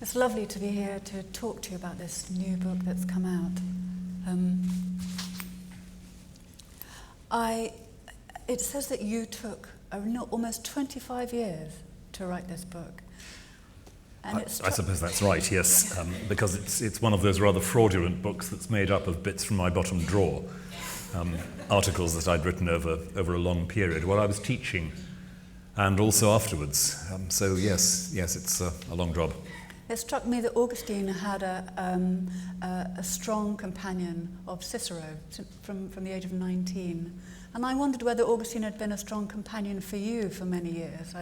It's lovely to be here to talk to you about this new book that's come out. It says that you took almost 25 years to write this book. And I suppose that's right, yes, because it's one of those rather fraudulent books that's made up of bits from my bottom drawer, articles that I'd written over a long period while I was teaching and also afterwards. So yes, it's a long job. It struck me that Augustine had a strong companion of Cicero from the age of 19. And I wondered whether Augustine had been a strong companion for you for many years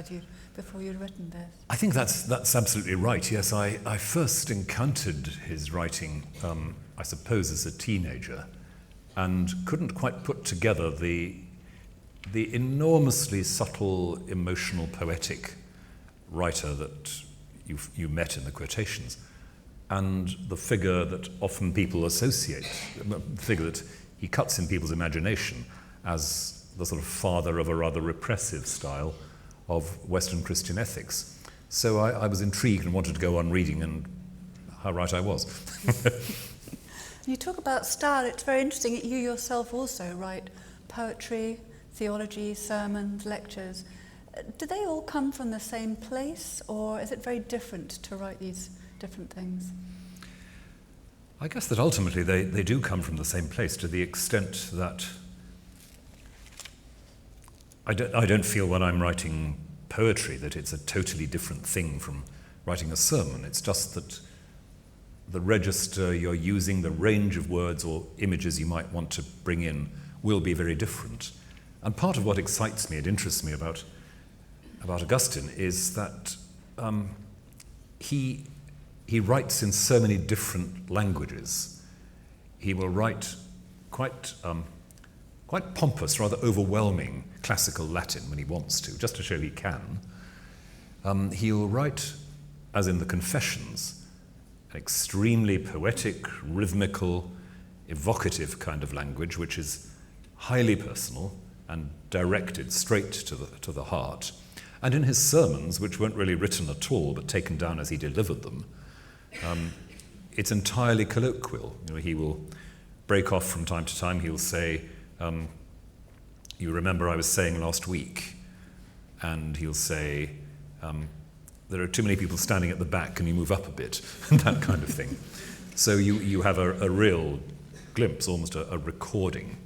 before you'd written this. I think that's absolutely right, yes. I first encountered his writing, I suppose, as a teenager, and couldn't quite put together the enormously subtle, emotional, poetic writer that you met in the quotations, and the figure that often people associate, the figure that he cuts in people's imagination as the sort of father of a rather repressive style of Western Christian ethics. So I was intrigued and wanted to go on reading, and how right I was. You talk about style. It's very interesting. You yourself also write poetry, theology, sermons, lectures. Do they all come from the same place, or is it very different to write these different things? I guess that ultimately they do come from the same place, to the extent that I don't feel when I'm writing poetry that it's a totally different thing from writing a sermon. It's just that the register you're using, the range of words or images you might want to bring in will be very different. And part of what excites me and interests me about Augustine is that he writes in so many different languages. He will write quite pompous, rather overwhelming classical Latin when he wants to, just to show he can. He'll write, as in the Confessions, an extremely poetic, rhythmical, evocative kind of language, which is highly personal and directed straight to the heart. And in his sermons, which weren't really written at all, but taken down as he delivered them, it's entirely colloquial. He will break off from time to time. He'll say, you remember I was saying last week, and he'll say, there are too many people standing at the back, can you move up a bit? And that kind of thing. So you have a real glimpse, almost a recording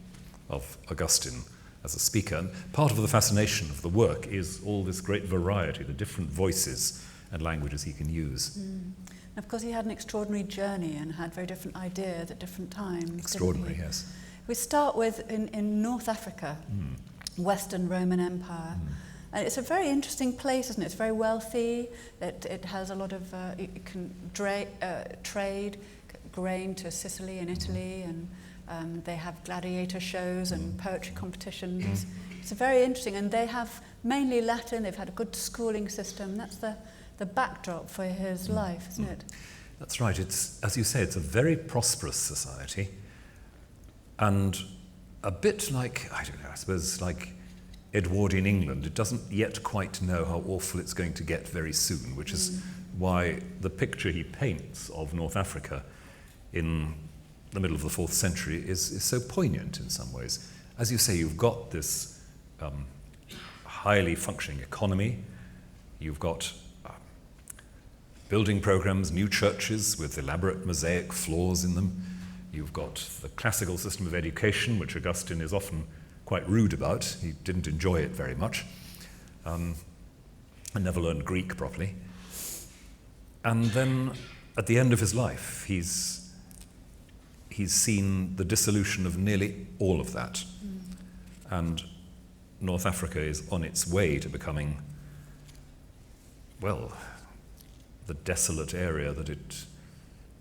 of Augustine as a speaker. And part of the fascination of the work is all this great variety, the different voices and languages he can use. And of course he had an extraordinary journey and had very different ideas at different times. Extraordinary, yes. We start with in North Africa, Western Roman Empire. And it's a very interesting place, isn't it? It's very wealthy. It has a lot of, it can trade grain to Sicily and Italy, and they have gladiator shows and poetry competitions. It's very interesting, and they have mainly Latin. They've had a good schooling system. That's the backdrop for his life, isn't it? That's right. It's, as you say, it's a very prosperous society. And a bit like, I don't know, I suppose like Edwardian England, it doesn't yet quite know how awful it's going to get very soon, which is why the picture he paints of North Africa in the middle of the 4th century is so poignant in some ways. As you say, you've got this highly functioning economy, you've got building programs, new churches with elaborate mosaic floors in them. You've got the classical system of education, which Augustine is often quite rude about. He didn't enjoy it very much, and never learned Greek properly. And then, at the end of his life, he's seen the dissolution of nearly all of that. And North Africa is on its way to becoming, well, the desolate area that it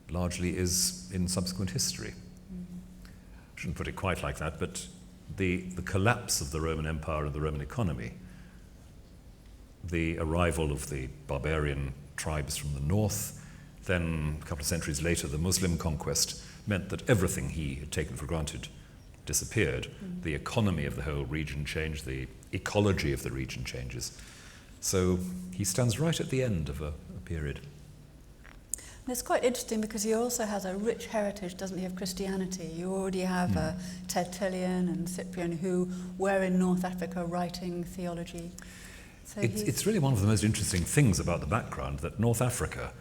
largely is in subsequent history. I shouldn't put it quite like that, but the collapse of the Roman Empire and the Roman economy, the arrival of the barbarian tribes from the north, then a couple of centuries later the Muslim conquest, meant that everything he had taken for granted disappeared. The economy of the whole region changed, the ecology of the region changes. So he stands right at the end of a period. It's quite interesting because he also has a rich heritage, doesn't he, of Christianity. You already have Tertullian and Cyprian who were in North Africa writing theology. So it's really one of the most interesting things about the background, that North Africa,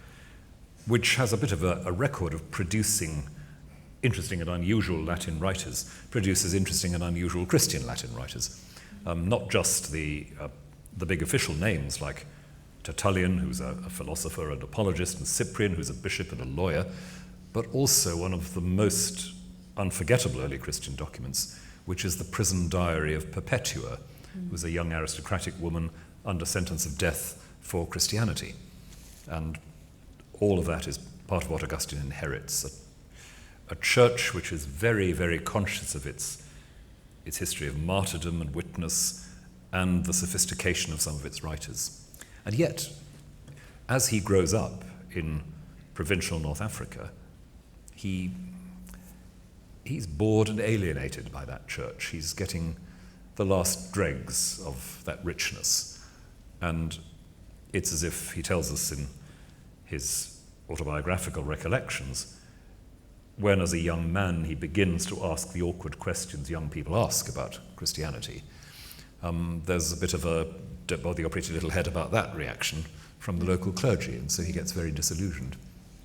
which has a bit of a record of producing interesting and unusual Latin writers, produces interesting and unusual Christian Latin writers. Not just the big official names like Tertullian, who's a philosopher and apologist, and Cyprian, who's a bishop and a lawyer, but also one of the most unforgettable early Christian documents, which is the prison diary of Perpetua, who was a young aristocratic woman under sentence of death for Christianity. And all of that is part of what Augustine inherits, a church which is very, very conscious of its history of martyrdom and witness and the sophistication of some of its writers. And yet, as he grows up in provincial North Africa, he's bored and alienated by that church. He's getting the last dregs of that richness. And it's as if he tells us in his autobiographical recollections, when as a young man he begins to ask the awkward questions young people ask about Christianity, there's a bit of a "don't bother your pretty little head about that" reaction from the local clergy, and so he gets very disillusioned.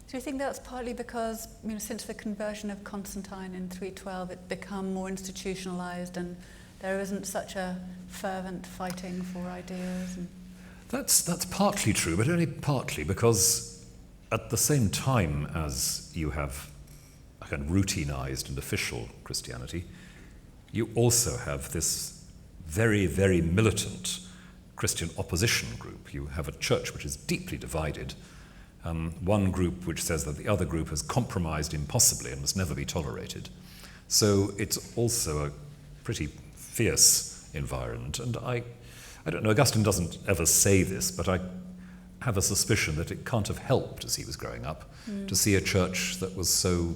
Do you think that's partly because, since the conversion of Constantine in 312, it's become more institutionalized and there isn't such a fervent fighting for ideas? That's partly true, but only partly, because at the same time as you have a kind of routinized and official Christianity, you also have this very, very militant Christian opposition group. You have a church which is deeply divided. One group which says that the other group has compromised impossibly and must never be tolerated. So it's also a pretty fierce environment. And I don't know, Augustine doesn't ever say this, but I have a suspicion that it can't have helped as he was growing up to see a church that was so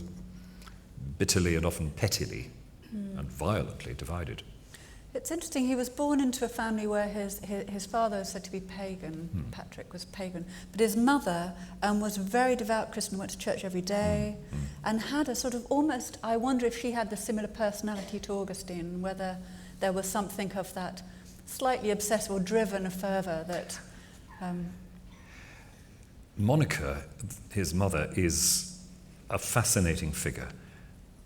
bitterly and often pettily and violently divided. It's interesting, he was born into a family where his father is said to be pagan, Patrick was pagan, but his mother was a very devout Christian, went to church every day, and had a sort of almost, I wonder if she had the similar personality to Augustine, whether there was something of that slightly obsessive or driven fervour that... Monica, his mother, is a fascinating figure,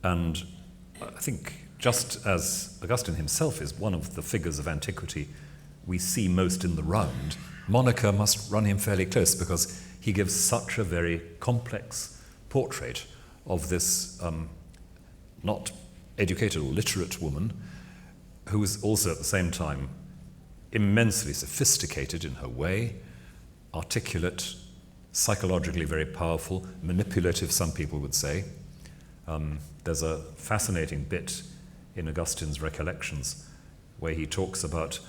and I think just as Augustine himself is one of the figures of antiquity we see most in the round, Monica must run him fairly close because he gives such a very complex portrait of this not educated or literate woman who is also at the same time immensely sophisticated in her way, articulate, psychologically very powerful, manipulative, some people would say. There's a fascinating bit in Augustine's Recollections where he talks about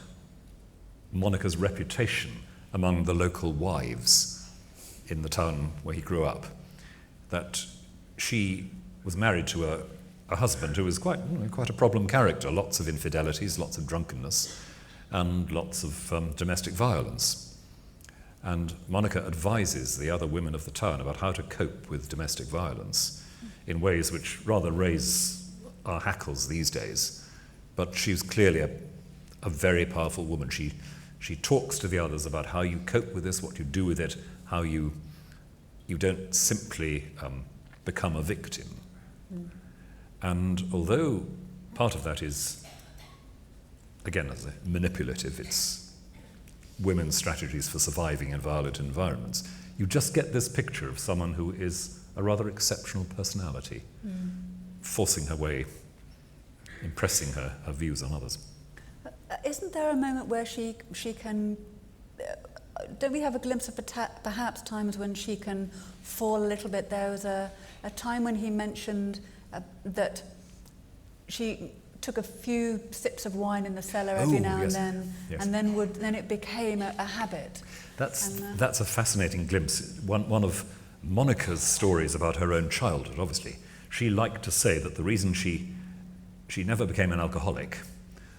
Monica's reputation among the local wives in the town where he grew up, that she was married to a husband who was quite a problem character, lots of infidelities, lots of drunkenness, and lots of domestic violence. And Monica advises the other women of the town about how to cope with domestic violence in ways which rather raise our hackles these days. But she's clearly a very powerful woman. She talks to the others about how you cope with this, what you do with it, how you don't simply become a victim. And although part of that is, again, as a manipulative, it's women's strategies for surviving in violent environments, you just get this picture of someone who is a rather exceptional personality, forcing her way, impressing her views on others. Isn't there a moment where she can... don't we have a glimpse of perhaps times when she can fall a little bit? There was a time when he mentioned that she took a few sips of wine in the cellar every now and then, and then it became a habit. That's a fascinating glimpse. One of Monica's stories about her own childhood, obviously. She liked to say that the reason she never became an alcoholic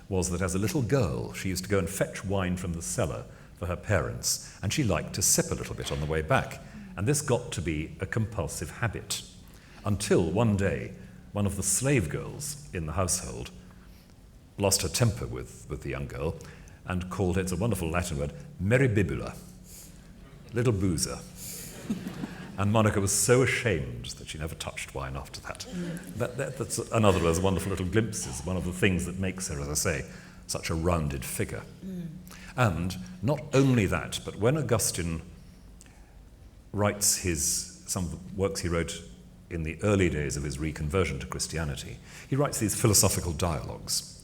was that as a little girl she used to go and fetch wine from the cellar for her parents, and she liked to sip a little bit on the way back. And this got to be a compulsive habit, until one day, one of the slave girls in the household lost her temper with the young girl and called it, it's a wonderful Latin word, meribibula, little boozer. And Monica was so ashamed that she never touched wine after that. That's another of those wonderful little glimpses, one of the things that makes her, as I say, such a rounded figure. And not only that, but when Augustine writes some of the works he wrote in the early days of his reconversion to Christianity, he writes these philosophical dialogues,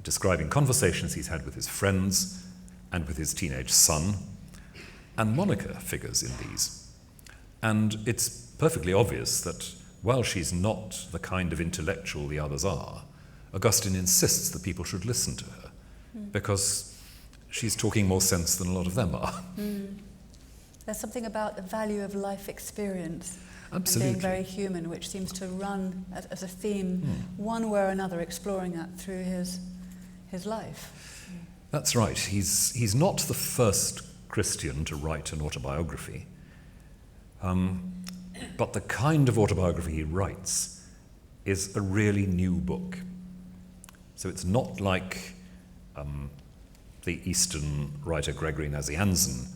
describing conversations he's had with his friends and with his teenage son, and Monica figures in these. And it's perfectly obvious that while she's not the kind of intellectual the others are, Augustine insists that people should listen to her, because she's talking more sense than a lot of them are. There's something about the value of life experience. Absolutely. And being very human, which seems to run as a theme, one way or another, exploring that through his life. That's right. He's not the first Christian to write an autobiography, but the kind of autobiography he writes is a really new book. So it's not like the Eastern writer Gregory Nazianzen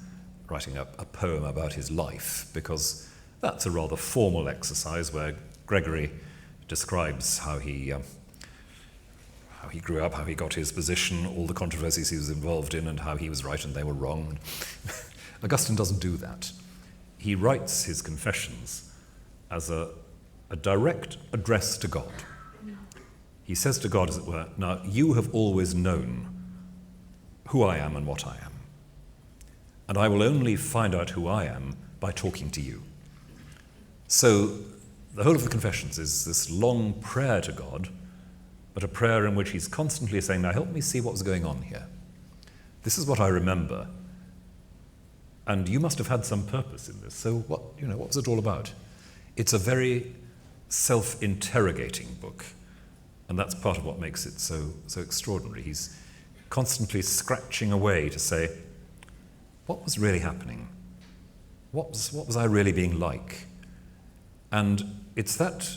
writing a poem about his life, because that's a rather formal exercise where Gregory describes how he grew up, how he got his position, all the controversies he was involved in, and how he was right and they were wrong. Augustine doesn't do that. He writes his confessions as a direct address to God. He says to God, as it were, now you have always known who I am and what I am, and I will only find out who I am by talking to you. So the whole of the confessions is this long prayer to God, but a prayer in which he's constantly saying, now help me see what's going on here. This is what I remember, and you must have had some purpose in this. So what was it all about? It's a very self-interrogating book, and that's part of what makes it so extraordinary. He's constantly scratching away to say, what was really happening? What was I really being like? And it's that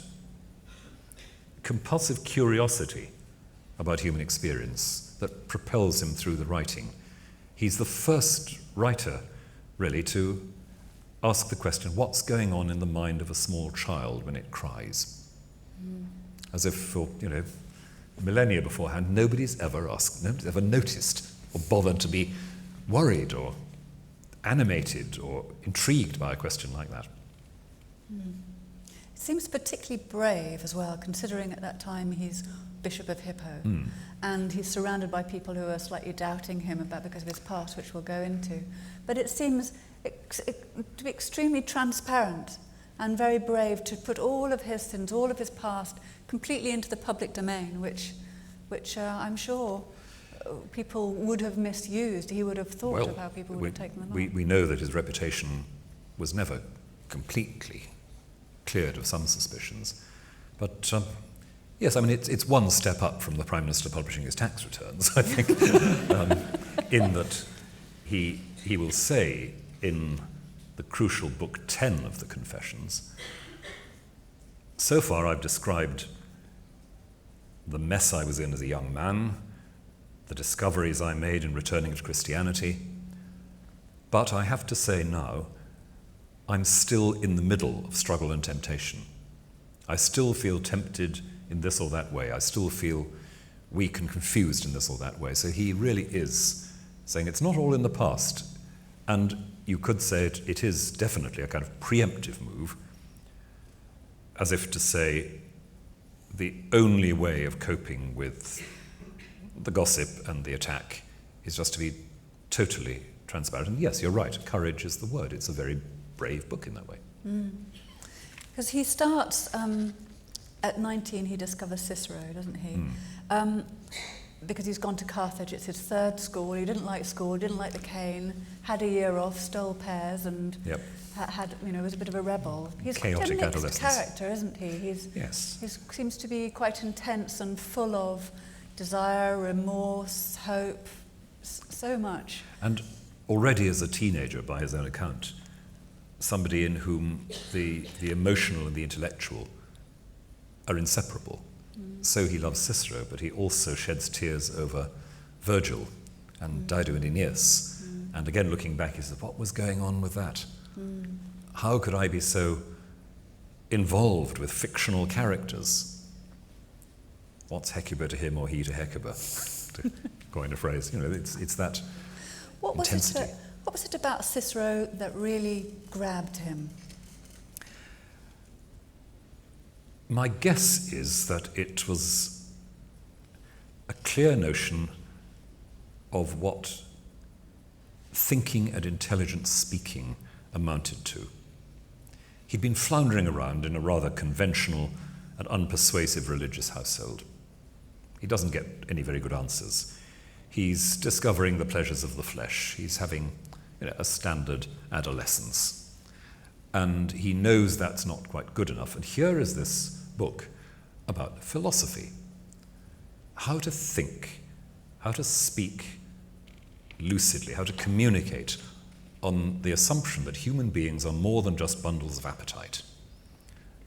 compulsive curiosity about human experience that propels him through the writing. He's the first writer, really, to ask the question, what's going on in the mind of a small child when it cries? As if for, millennia beforehand, nobody's ever noticed or bothered to be worried or animated or intrigued by a question like that. It seems particularly brave as well, considering at that time he's Bishop of Hippo, and he's surrounded by people who are slightly doubting him because of his past, which we'll go into. But it seems to be extremely transparent and very brave to put all of his sins, all of his past, completely into the public domain, which I'm sure people would have misused. He would have thought of how people would have taken them on. We know that his reputation was never completely cleared of some suspicions. But yes, I mean, it's one step up from the Prime Minister publishing his tax returns, I think, in that he will say in the crucial book 10 of the Confessions, so far I've described the mess I was in as a young man, the discoveries I made in returning to Christianity, but I have to say now, I'm still in the middle of struggle and temptation. I still feel tempted in this or that way. I still feel weak and confused in this or that way. So he really is saying it's not all in the past. And you could say it is definitely a kind of preemptive move, as if to say the only way of coping with the gossip and the attack is just to be totally transparent. And yes, you're right, courage is the word. It's a very brave book in that way. Because he starts, at 19 he discovers Cicero, doesn't he? Because he's gone to Carthage, it's his third school, he didn't like school, didn't like the cane, had a year off, stole pears, and was a bit of a rebel. He's chaotic quite a mixed adolescence. character, isn't he? Yes. He seems to be quite intense and full of desire, remorse, hope, so much. And already as a teenager, by his own account, somebody in whom the emotional and the intellectual are inseparable. So he loves Cicero, but he also sheds tears over Virgil and Dido and Aeneas. And again, looking back, he says, what was going on with that? How could I be so involved with fictional characters? What's Hecuba to him or he to Hecuba? To coin a phrase. It's that intensity. What was it about Cicero that really grabbed him? My guess is that it was a clear notion of what thinking and intelligent speaking amounted to. He'd been floundering around in a rather conventional and unpersuasive religious household. He doesn't get any very good answers. He's discovering the pleasures of the flesh. He's having a standard adolescence. And he knows that's not quite good enough. And here is this book about philosophy. How to think, how to speak lucidly, how to communicate on the assumption that human beings are more than just bundles of appetite.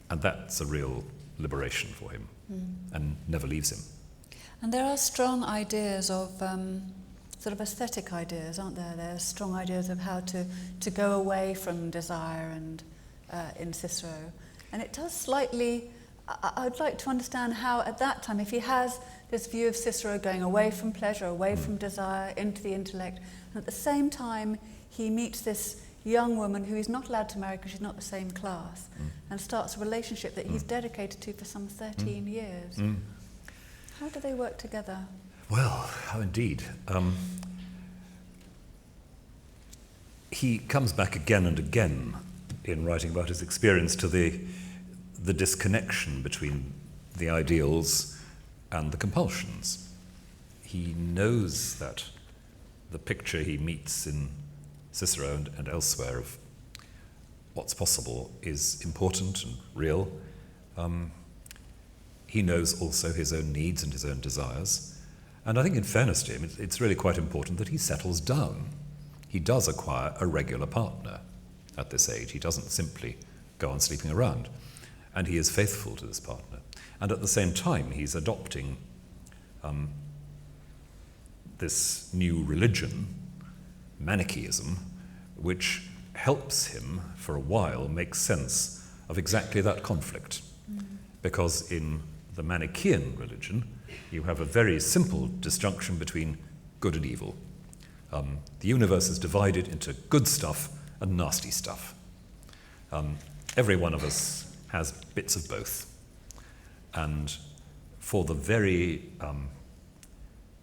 And that's a real liberation for him and never leaves him. And there are strong ideas of sort of aesthetic ideas, aren't there? There are strong ideas of how to go away from desire and in Cicero. And it does slightly, I'd like to understand how at that time, if he has this view of Cicero going away from pleasure, away from desire, into the intellect, and at the same time he meets this young woman who he's not allowed to marry because she's not the same class, and starts a relationship that he's dedicated to for some 13 years. How do they work together? Well, how indeed. He comes back again and again in writing about his experience to the disconnection between the ideals and the compulsions. He knows that the picture he meets in Cicero and elsewhere of what's possible is important and real. He knows also his own needs and his own desires. And I think in fairness to him, it's really quite important that he settles down. He does acquire a regular partner at this age. He doesn't simply go on sleeping around. And he is faithful to this partner. And at the same time, he's adopting this new religion, Manichaeism, which helps him, for a while, make sense of exactly that conflict. Because in the Manichaean religion, you have a very simple disjunction between good and evil. The universe is divided into good stuff and nasty stuff. Every one of us has bits of both. And for the very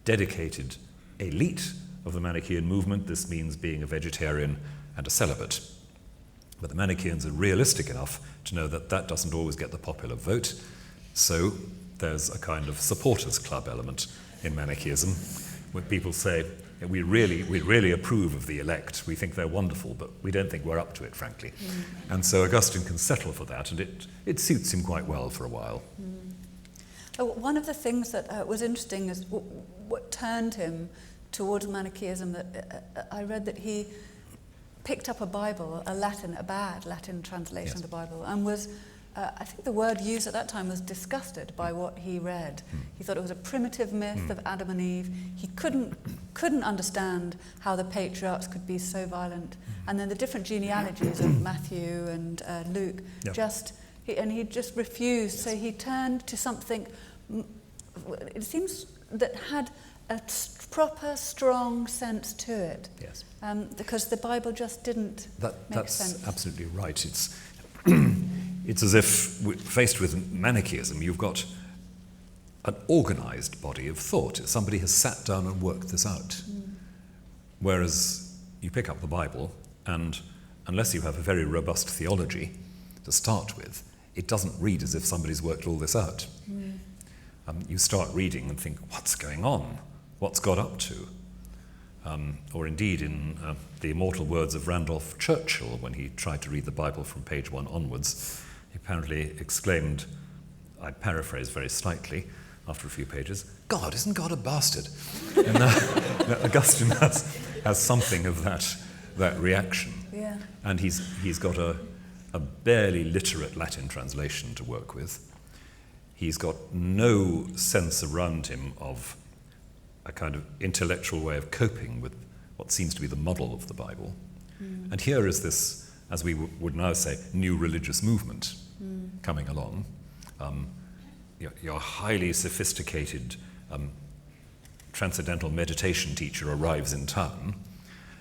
dedicated elite of the Manichaean movement, this means being a vegetarian and a celibate. But the Manichaeans are realistic enough to know that that doesn't always get the popular vote. So there's a kind of supporters club element in Manichaeism, where people say, we really approve of the elect, we think they're wonderful, but we don't think we're up to it, frankly. And so Augustine can settle for that, and it suits him quite well for a while. One of the things that was interesting is what turned him towards Manichaeism, that I read that he picked up a Bible, a bad Latin translation of the Bible, and was, I think the word used at that time was disgusted by what he read. He thought it was a primitive myth of Adam and Eve. He couldn't understand how the patriarchs could be so violent. And then the different genealogies of Matthew and Luke, he just refused. So he turned to something, it seems, that had a proper, strong sense to it. Yes. Because the Bible just didn't make sense. That's absolutely right. It's as if, faced with Manichaeism, you've got an organised body of thought. Somebody has sat down and worked this out. Whereas you pick up the Bible, and unless you have a very robust theology to start with, it doesn't read as if somebody's worked all this out. You start reading and think, what's going on? What's God up to? Or indeed in the immortal words of Randolph Churchill, when he tried to read the Bible from page 1 onwards, he apparently exclaimed, I paraphrase very slightly after a few pages, God, isn't God a bastard? And Augustine has something of that reaction. Yeah. And he's got a barely literate Latin translation to work with. He's got no sense around him of a kind of intellectual way of coping with what seems to be the model of the Bible. And here is this, as we would now say, new religious movement coming along. Your highly sophisticated transcendental meditation teacher arrives in town,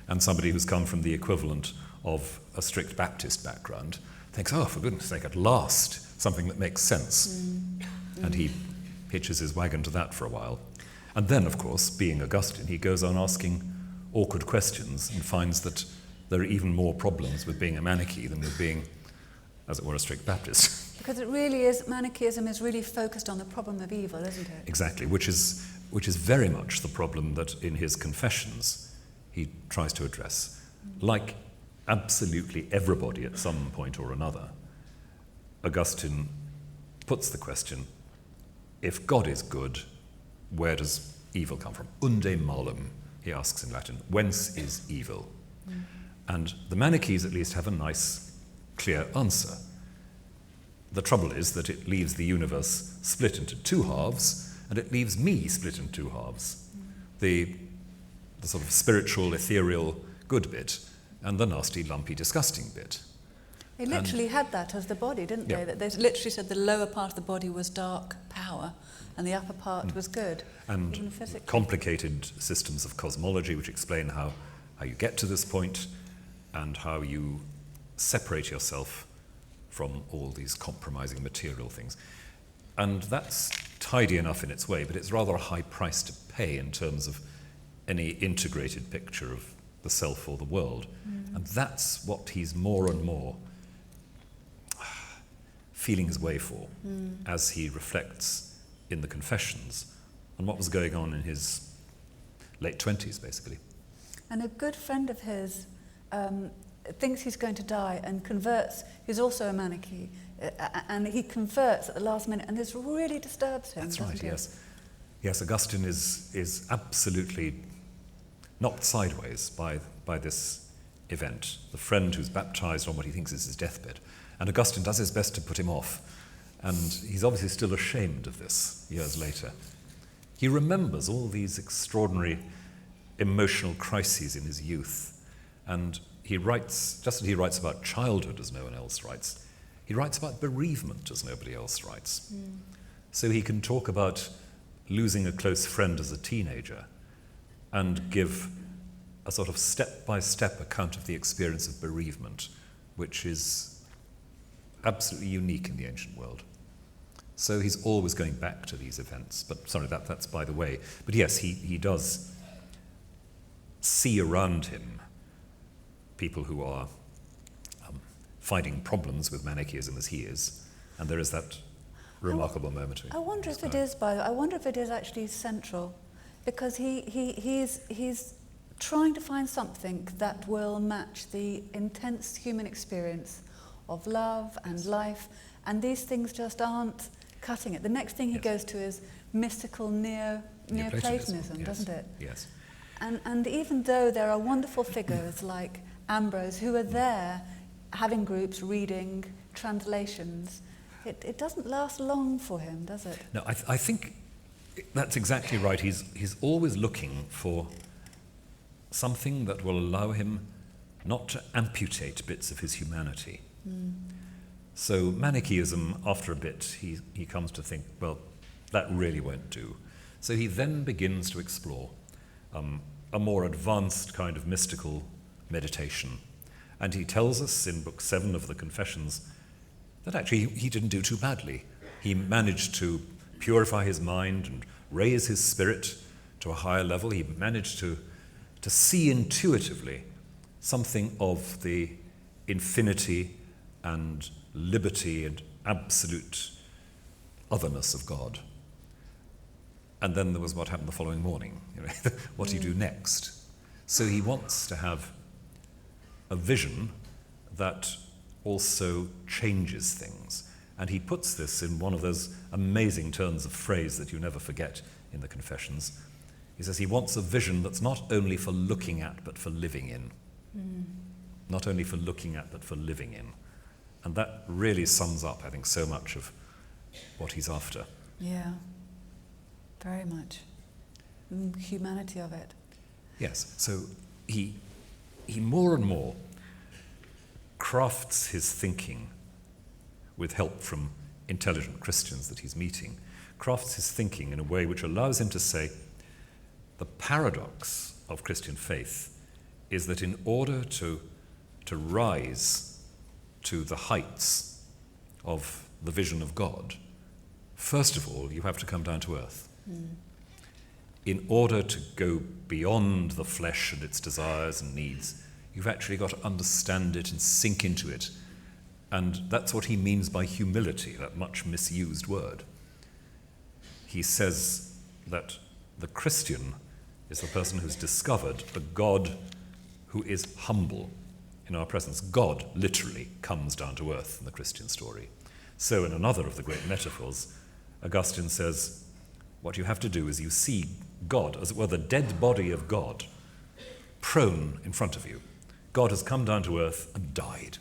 and somebody who's come from the equivalent of a strict Baptist background thinks, oh, for goodness sake, at last, something that makes sense. And he hitches his wagon to that for a while. And then, of course, being Augustine, he goes on asking awkward questions and finds that there are even more problems with being a Manichae than with being, as it were, a strict Baptist. Because it really is, Manichaeism is really focused on the problem of evil, isn't it? Exactly, which is very much the problem that in his Confessions he tries to address. Like absolutely everybody at some point or another, Augustine puts the question, if God is good, where does evil come from? Unde malum, he asks in Latin, whence is evil? And the Manichaees at least have a nice, clear answer. The trouble is that it leaves the universe split into two halves, and it leaves me split into two halves. The sort of spiritual, ethereal, good bit, and the nasty, lumpy, disgusting bit. They literally had that as the body, didn't they? That they literally said the lower part of the body was dark power, and the upper part was good. And complicated systems of cosmology which explain how you get to this point, and how you separate yourself from all these compromising material things. And that's tidy enough in its way, but it's rather a high price to pay in terms of any integrated picture of the self or the world. And that's what he's more and more feeling his way for as he reflects in the Confessions on what was going on in his late 20s, basically. And a good friend of his thinks he's going to die and converts. He's also a Manichae, and he converts at the last minute, and this really disturbs him. That's right, yes. Yes, Augustine is absolutely knocked sideways by this event. The friend who's baptized on what he thinks is his deathbed. And Augustine does his best to put him off. And he's obviously still ashamed of this years later. He remembers all these extraordinary emotional crises in his youth. And he writes, just as he writes about childhood as no one else writes, he writes about bereavement as nobody else writes. So he can talk about losing a close friend as a teenager and give a sort of step-by-step account of the experience of bereavement, which is absolutely unique in the ancient world. So he's always going back to these events. But sorry, that's by the way. But yes, he does see around him people who are finding problems with Manichaeism as he is, and there is that remarkable moment. I wonder if it is, I wonder if it is actually central, because he's trying to find something that will match the intense human experience of love and life, and these things just aren't cutting it. The next thing he goes to is mystical Neoplatonism, doesn't it? Yes. And even though there are wonderful figures like Ambrose who are there having groups, reading, translations, it doesn't last long for him, does it? No, I think that's exactly right. He's always looking for something that will allow him not to amputate bits of his humanity. So Manichaeism, after a bit, he comes to think, well, that really won't do. So he then begins to explore a more advanced kind of mystical meditation. And he tells us in Book 7 of the Confessions that actually he didn't do too badly. He managed to purify his mind and raise his spirit to a higher level. He managed to see intuitively something of the infinity and liberty and absolute otherness of God. And then there was what happened the following morning. What do you do next? So he wants to have a vision that also changes things. And he puts this in one of those amazing turns of phrase that you never forget in the Confessions. He says he wants a vision that's not only for looking at, but for living in. not only for looking at, but for living in. And that really sums up, I think, so much of what he's after. Yeah, very much. Humanity of it. Yes, so he more and more crafts his thinking with help from intelligent Christians that he's meeting, crafts his thinking in a way which allows him to say the paradox of Christian faith is that in order to rise to the heights of the vision of God, first of all, you have to come down to earth. In order to go beyond the flesh and its desires and needs, you've actually got to understand it and sink into it. And that's what he means by humility, that much misused word. He says that the Christian is the person who's discovered a God who is humble in our presence. God literally comes down to earth in the Christian story. So in another of the great metaphors, Augustine says, what you have to do is you see God, as it were, the dead body of God, prone in front of you. God has come down to earth and died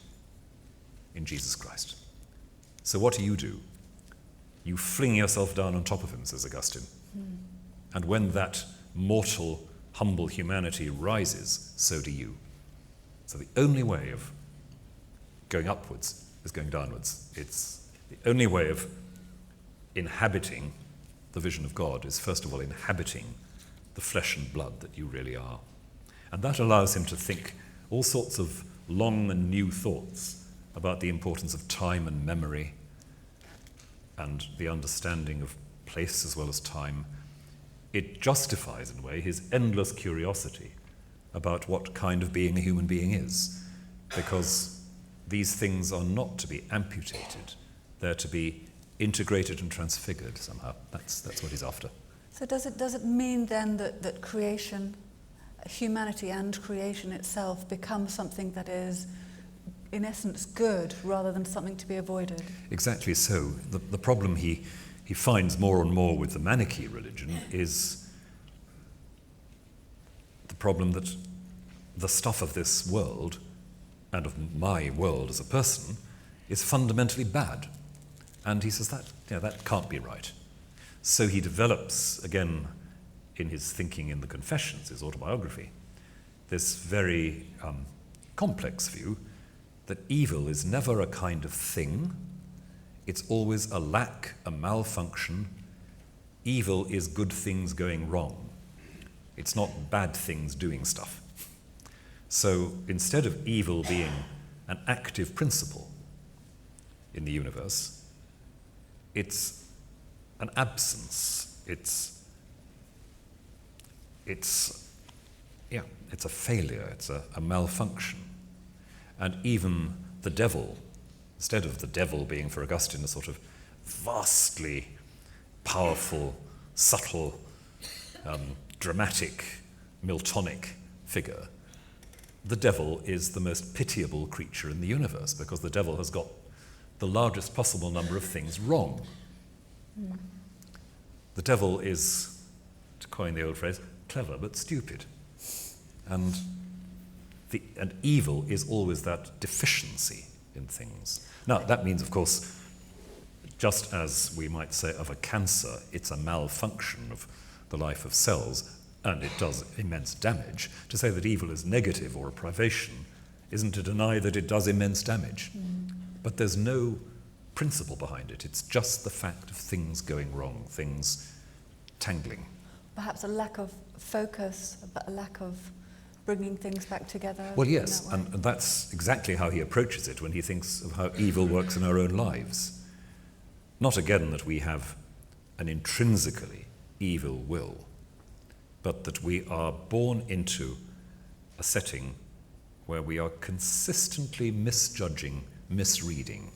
in Jesus Christ. So what do? You fling yourself down on top of him, says Augustine. And when that mortal, humble humanity rises, so do you. So the only way of going upwards is going downwards. It's the only way of inhabiting the vision of God is, first of all, inhabiting the flesh and blood that you really are. And that allows him to think all sorts of long and new thoughts about the importance of time and memory and the understanding of place as well as time. It justifies, in a way, his endless curiosity about what kind of being a human being is, because these things are not to be amputated. They're to be integrated and transfigured somehow. That's what he's after. So does it mean then that creation, humanity and creation itself becomes something that is, in essence, good rather than something to be avoided? Exactly so. The problem he finds more and more with the Manichaean religion is the problem that the stuff of this world and of my world as a person is fundamentally bad. And he says that can't be right. So he develops, again, in his thinking in the Confessions, his autobiography, this very complex view that evil is never a kind of thing. It's always a lack, a malfunction. Evil is good things going wrong. It's not bad things doing stuff. So instead of evil being an active principle in the universe, it's an absence. It's a failure. It's a malfunction. And even the devil, instead of the devil being for Augustine a sort of vastly powerful, subtle, dramatic, Miltonic figure, the devil is the most pitiable creature in the universe, because the devil has got the largest possible number of things wrong. The devil is, to coin the old phrase, clever but stupid. And evil is always that deficiency in things. Now, that means, of course, just as we might say of a cancer, it's a malfunction of the life of cells, and it does immense damage. To say that evil is negative or a privation isn't to deny that it does immense damage. But there's no principle behind it. It's just the fact of things going wrong, things tangling. Perhaps a lack of focus, a lack of bringing things back together. Well, yes, and that's exactly how he approaches it when he thinks of how evil works in our own lives. Not again that we have an intrinsically evil will, but that we are born into a setting where we are consistently misjudging, misreading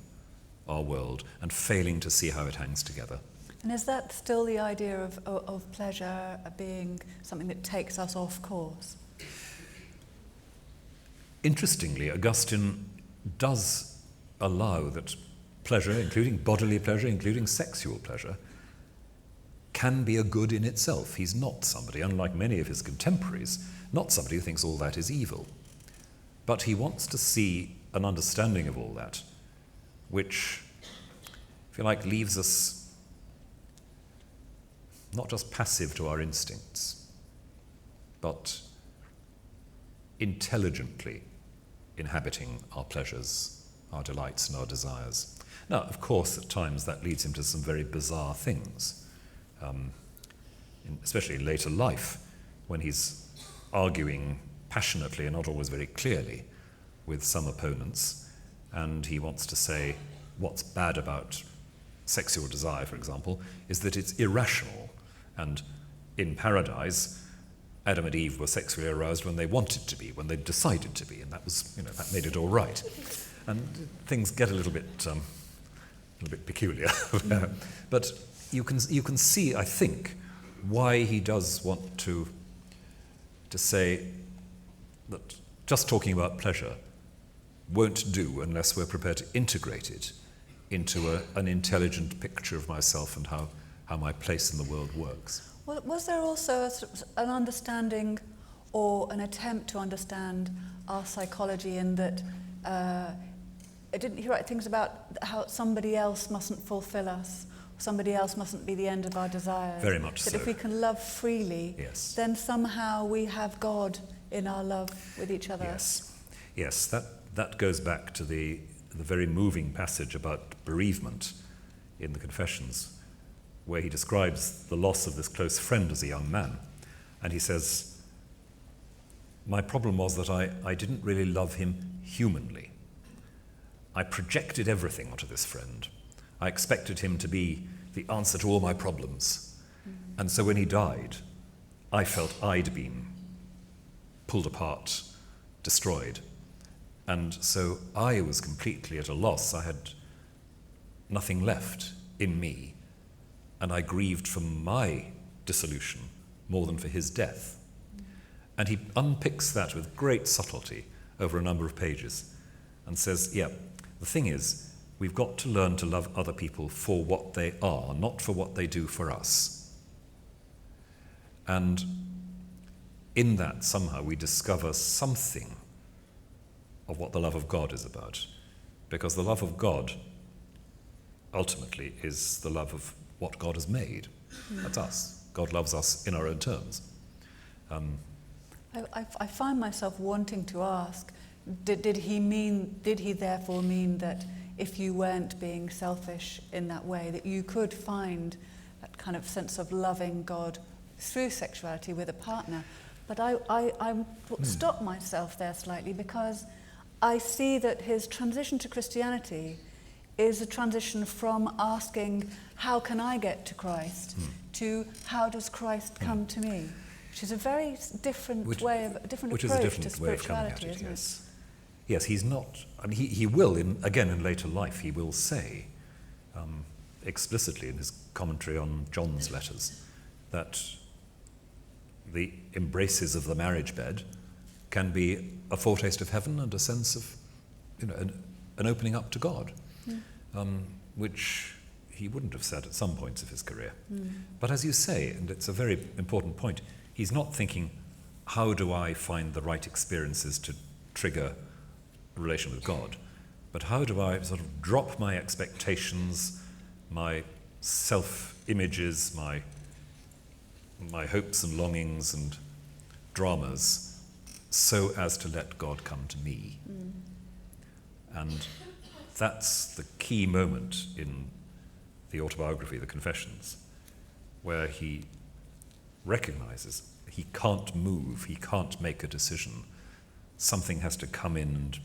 our world and failing to see how it hangs together. And is that still the idea of pleasure being something that takes us off course? Interestingly, Augustine does allow that pleasure, including bodily pleasure, including sexual pleasure, can be a good in itself. He's not somebody, unlike many of his contemporaries, not somebody who thinks all that is evil. But he wants to see an understanding of all that, which, if you like, leaves us not just passive to our instincts, but intelligently inhabiting our pleasures, our delights and our desires. Now, of course, at times that leads him to some very bizarre things, especially in later life, when he's arguing passionately and not always very clearly with some opponents, and he wants to say what's bad about sexual desire, for example, is that it's irrational, and in paradise, Adam and Eve were sexually aroused when they wanted to be, when they decided to be, and that was, that made it all right. And things get a little bit peculiar. But you can see, I think, why he does want to say that just talking about pleasure won't do unless we're prepared to integrate it into an intelligent picture of myself and how my place in the world works. Well, was there also an understanding or an attempt to understand our psychology in that didn't he write things about how somebody else mustn't fulfill us, somebody else mustn't be the end of our desires? Very much that so. If we can love freely, yes, then somehow we have God in our love with each other. Yes, that goes back to the very moving passage about bereavement in the Confessions, where he describes the loss of this close friend as a young man. And he says, my problem was that I didn't really love him humanly. I projected everything onto this friend. I expected him to be the answer to all my problems. Mm-hmm. And so when he died, I felt I'd been pulled apart, destroyed. And so I was completely at a loss. I had nothing left in me. And I grieved for my dissolution more than for his death. And he unpicks that with great subtlety over a number of pages and says, the thing is, we've got to learn to love other people for what they are, not for what they do for us. And in that, somehow, we discover something of what the love of God is about. Because the love of God, ultimately, is the love of what God has made. That's us. God loves us in our own terms. I find myself wanting to ask, did he therefore mean that if you weren't being selfish in that way, that you could find that kind of sense of loving God through sexuality with a partner? But I stop myself there slightly, because I see that his transition to Christianity is a transition from asking, how can I get to Christ, to how does Christ come to me? Which is a very different approach to spirituality, isn't it? Yes, he's not. I mean, he will, in later life, he will say explicitly in his commentary on John's letters that the embraces of the marriage bed can be a foretaste of heaven and a sense of, an opening up to God, which he wouldn't have said at some points of his career. But as you say, and it's a very important point, he's not thinking, how do I find the right experiences to trigger a relation with God? But how do I sort of drop my expectations, my self-images, my hopes and longings and dramas, so as to let God come to me? And that's the key moment in the autobiography, The Confessions, where he recognizes he can't move, he can't make a decision. Something has to come in and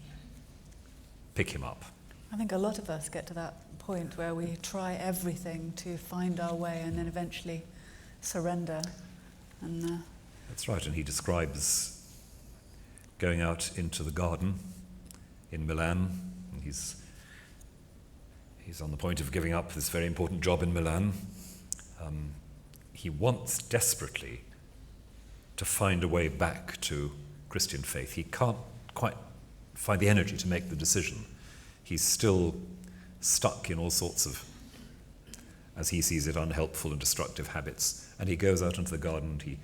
pick him up. I think a lot of us get to that point where we try everything to find our way and then eventually surrender. And that's right, and he describes going out into the garden in Milan. And he's on the point of giving up this very important job in Milan. He wants desperately to find a way back to Christian faith. He can't quite find the energy to make the decision. He's still stuck in all sorts of, as he sees it, unhelpful and destructive habits. And he goes out into the garden and he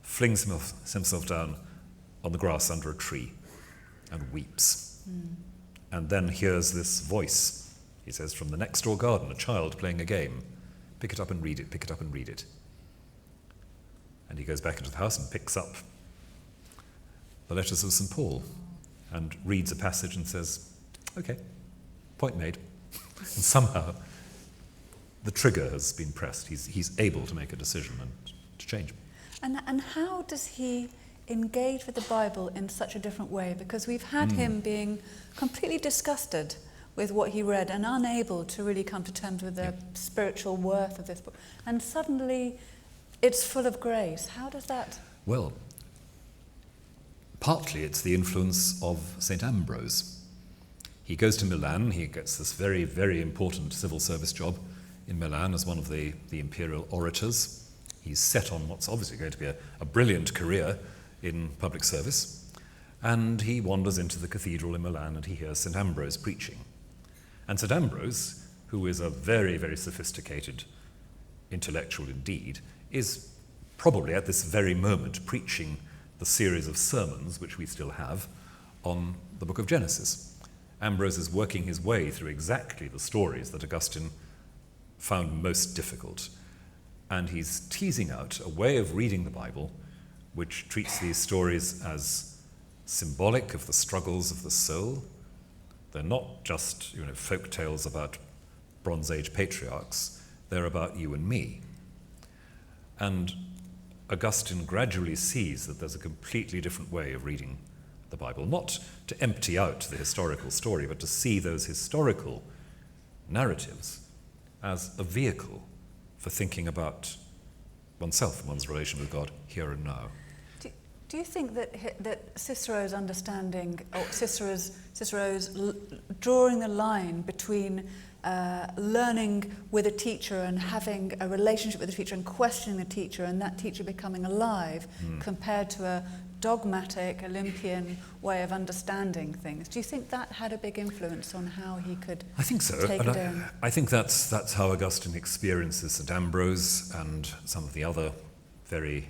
flings himself down on the grass under a tree. and weeps. And then hears this voice. He says, from the next door garden, a child playing a game. Pick it up and read it, pick it up and read it. And he goes back into the house and picks up the letters of St. Paul and reads a passage and says, okay, point made. And somehow the trigger has been pressed. He's able to make a decision and to change. And how does he engage with the Bible in such a different way? Because we've had him being completely disgusted with what he read and unable to really come to terms with the spiritual worth of this book. And suddenly it's full of grace. How does that... Well, partly it's the influence of St. Ambrose. He goes to Milan, he gets this very, very important civil service job in Milan as one of the imperial orators. He's set on what's obviously going to be a brilliant career in public service. And he wanders into the cathedral in Milan and he hears St. Ambrose preaching. And St. Ambrose, who is a very, very sophisticated intellectual indeed, is probably at this very moment preaching the series of sermons which we still have on the book of Genesis. Ambrose is working his way through exactly the stories that Augustine found most difficult. And he's teasing out a way of reading the Bible which treats these stories as symbolic of the struggles of the soul. They're not just, folk tales about Bronze Age patriarchs. They're about you and me. And Augustine gradually sees that there's a completely different way of reading the Bible, not to empty out the historical story, but to see those historical narratives as a vehicle for thinking about oneself and one's relation with God here and now. Do you think that Cicero's understanding, or Cicero's drawing the line between learning with a teacher and having a relationship with the teacher and questioning the teacher and that teacher becoming alive compared to a dogmatic Olympian way of understanding things, do you think that had a big influence on how he could I think so. take and it in? I think that's how Augustine experiences St. Ambrose and some of the other very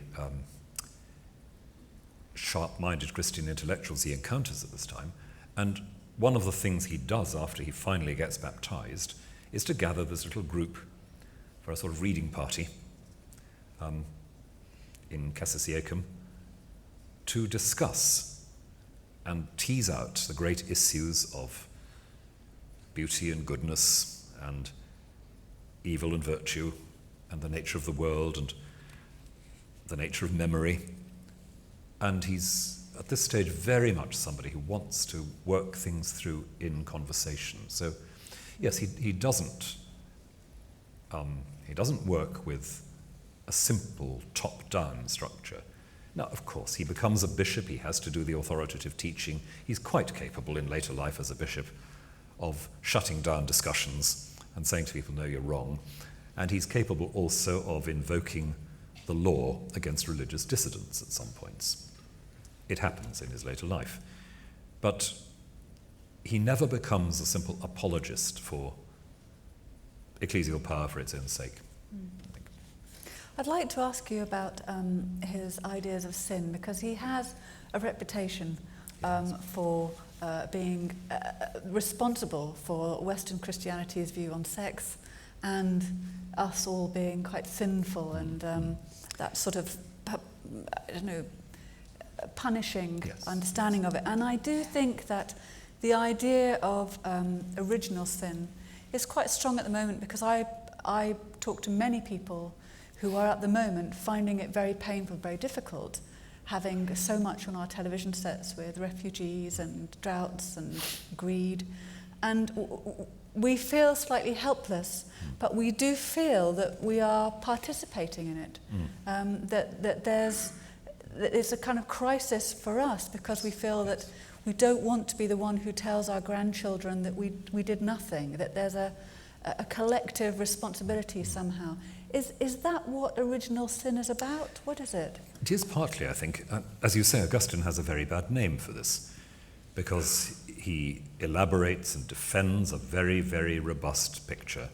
sharp-minded Christian intellectuals he encounters at this time. And one of the things he does after he finally gets baptized is to gather this little group for a sort of reading party in Cassisiacum to discuss and tease out the great issues of beauty and goodness and evil and virtue and the nature of the world and the nature of memory. And he's, at this stage, very much somebody who wants to work things through in conversation. So, yes, he doesn't work with a simple top-down structure. Now, of course, he becomes a bishop. He has to do the authoritative teaching. He's quite capable in later life as a bishop of shutting down discussions and saying to people, no, you're wrong. And he's capable also of invoking the law against religious dissidents at some points. It happens in his later life. But he never becomes a simple apologist for ecclesial power for its own sake. I'd like to ask you about his ideas of sin, because he has a reputation for being responsible for Western Christianity's view on sex and us all being quite sinful and that sort of, punishing understanding of it. And I do think that the idea of original sin is quite strong at the moment, because I talk to many people who are at the moment finding it very painful, very difficult, having so much on our television sets with refugees and droughts and greed. And we feel slightly helpless, but we do feel that we are participating in it, that it's a kind of crisis for us, because we feel that we don't want to be the one who tells our grandchildren that we did nothing, that there's a collective responsibility somehow. Is that what original sin is about? What is it? It is partly, I think. As you say, Augustine has a very bad name for this, because he elaborates and defends a very, very robust picture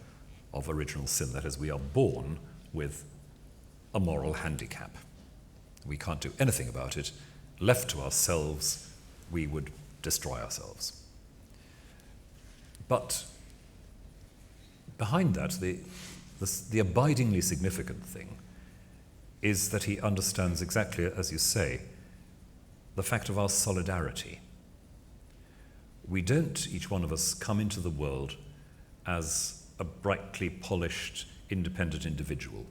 of original sin. That is, we are born with a moral handicap. We can't do anything about it. Left to ourselves, we would destroy ourselves. But behind that, the abidingly significant thing is that he understands exactly, as you say, the fact of our solidarity. We don't, each one of us, come into the world as a brightly polished, independent individual.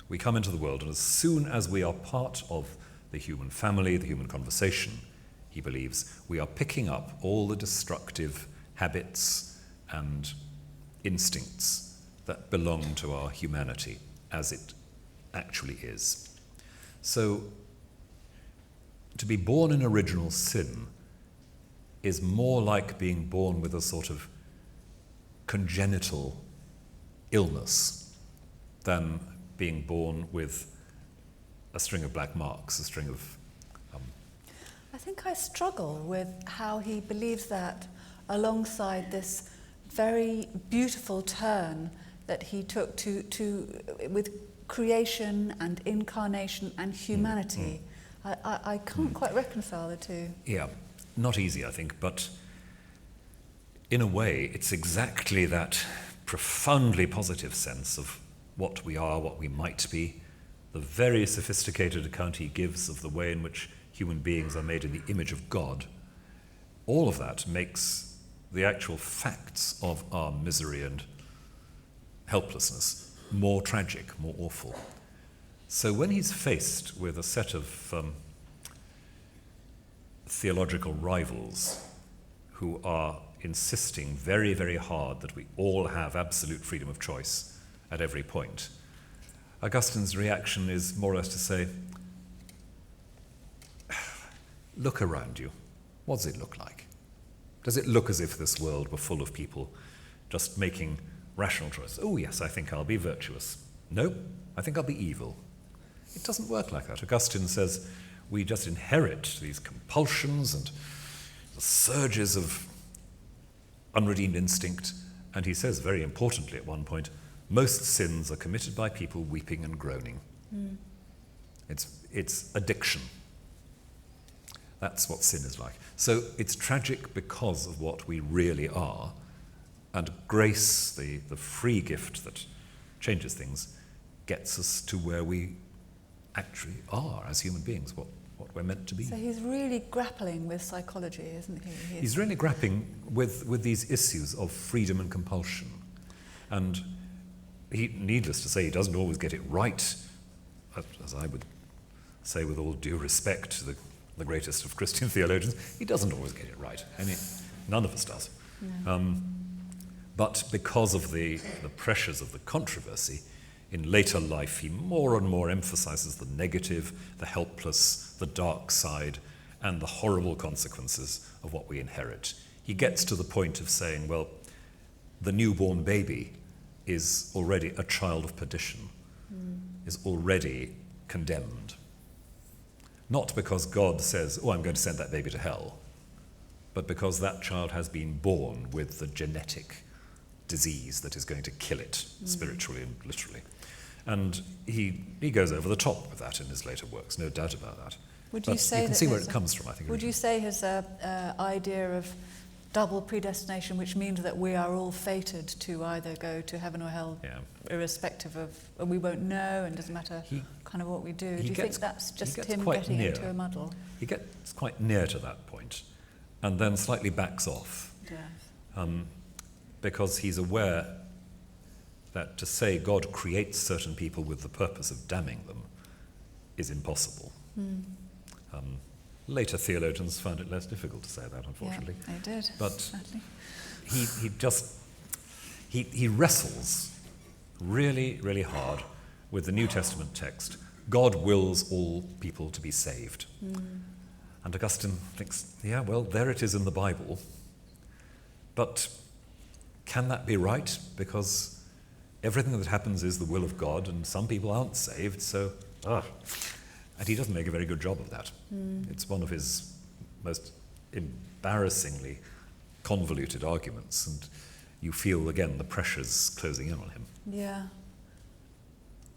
We come into the world, and as soon as we are part of the human family, the human conversation, he believes, we are picking up all the destructive habits and instincts that belong to our humanity as it actually is. So, to be born in original sin is more like being born with a sort of congenital illness than being born with a string of black marks, a string of... I think I struggle with how he believes that alongside this very beautiful turn that he took to with creation and incarnation and humanity. I can't quite reconcile the two. Yeah, not easy, I think, but in a way, it's exactly that profoundly positive sense of what we are, what we might be, the very sophisticated account he gives of the way in which human beings are made in the image of God. All of that makes the actual facts of our misery and helplessness more tragic, more awful. So when he's faced with a set of theological rivals who are insisting very, very hard that we all have absolute freedom of choice at every point, Augustine's reaction is more or less to say, look around you. What does it look like? Does it look as if this world were full of people just making rational choices? Oh yes, I think I'll be virtuous. No, I think I'll be evil. It doesn't work like that. Augustine says we just inherit these compulsions and the surges of unredeemed instinct, and he says very importantly at one point, most sins are committed by people weeping and groaning. It's addiction. That's what sin is like. So it's tragic because of what we really are, and grace, the free gift that changes things, gets us to where we actually are as human beings, what we're meant to be. So he's really grappling with psychology, isn't he? He's really grappling with these issues of freedom and compulsion. And needless to say, he doesn't always get it right, as I would say with all due respect to the greatest of Christian theologians. He doesn't always get it right. I mean, none of us does. No. But because of the pressures of the controversy, in later life he more and more emphasizes the negative, the helpless, the dark side, and the horrible consequences of what we inherit. He gets to the point of saying, well, the newborn baby is already a child of perdition, is already condemned. Not because God says, oh, I'm going to send that baby to hell, but because that child has been born with the genetic disease that is going to kill it, spiritually and literally. And he goes over the top with that in his later works, no doubt about that. Would you say you can see where it comes from, I think. Would you say his idea of double predestination, which means that we are all fated to either go to heaven or hell, irrespective of, and we won't know, and doesn't matter kind of what we do. Do you think that's just him getting into a muddle? He gets quite near to that point, and then slightly backs off. Yes. Because he's aware that to say God creates certain people with the purpose of damning them is impossible. Later theologians found it less difficult to say that, unfortunately. Yeah, they did. But sadly. he wrestles really, really hard with the New Testament text. God wills all people to be saved. And Augustine thinks, yeah, well, there it is in the Bible. But can that be right? Because everything that happens is the will of God, and some people aren't saved, so... And he doesn't make a very good job of that. It's one of his most embarrassingly convoluted arguments, and you feel, again, the pressures closing in on him. Yeah.